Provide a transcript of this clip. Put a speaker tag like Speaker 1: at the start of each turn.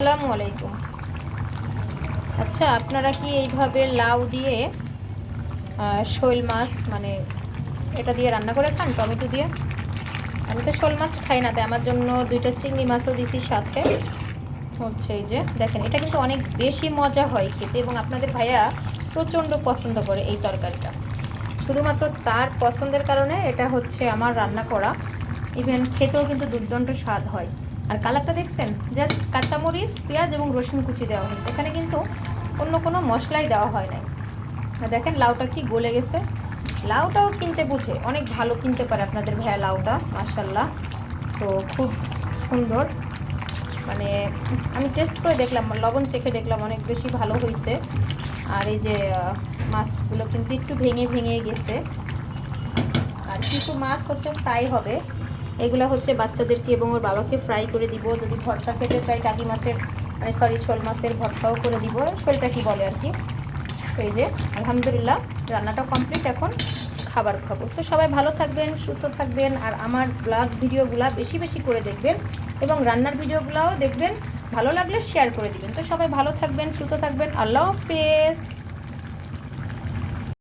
Speaker 1: আসসালামু আলাইকুম। আচ্ছা, আপনারা কি এইভাবে লাউ দিয়ে শোল মাছ মানে এটা দিয়ে রান্না করে খান টমেটো দিয়ে? আমি তো শোল মাছ খাই না, তাই আমার জন্য দুইটা চিংড়ি মাছও দিছি সাথে। হচ্ছে এই যে দেখেন, এটা কিন্তু অনেক বেশি মজা হয় খেতে এবং আপনাদের ভাইয়া প্রচণ্ড পছন্দ করে এই তরকারিটা। শুধুমাত্র তার পছন্দের কারণে এটা হচ্ছে আমার রান্না করা। ইভেন খেতেও কিন্তু দুর্দান্ত স্বাদ হয়। আর কালারটা দেখছেন, জাস্ট কাঁচামরিচ, পেঁয়াজ এবং রসুন কুচি দেওয়া হয়েছে, এখানে কিন্তু অন্য কোনো মশলাই দেওয়া হয় নাই। আর দেখেন লাউটা কি গলে গেছে। লাউটাও কিনতে বুঝে অনেক ভালো কিনতে পারে আপনাদের ভাইয়া লাউটা, মাশাল্লাহ। তো খুব সুন্দর, মানে আমি টেস্ট করে দেখলাম, লবণ চেখে দেখলাম অনেক বেশি ভালো হয়েছে। আর এই যে মাছগুলো কিন্তু একটু ভেঙে ভেঙে গেছে। আর কিছু মাছ হচ্ছে ফ্রাই হবে, এগুলো হচ্ছে বাচ্চাদেরকে এবং ওর বাবাকে ফ্রাই করে দিব। যদি ভর্তা খেতে চাই টাকি মাছের মানে শোল মাছের ভর্তাও করে দিব, শোলটা কি বলে আর কি। তো এই যে আলহামদুলিল্লাহ রান্নাটা কমপ্লিট, এখন খাবার খাবো। তো সবাই ভালো থাকবেন, সুস্থ থাকবেন, আর আমার ব্লগ ভিডিওগুলো বেশি বেশি করে দেখবেন এবং রান্নার ভিডিওগুলোও দেখবেন। ভালো লাগলে শেয়ার করে দিবেন। তো সবাই ভালো থাকবেন, সুস্থ থাকবেন। আল্লাহ হাফেজ।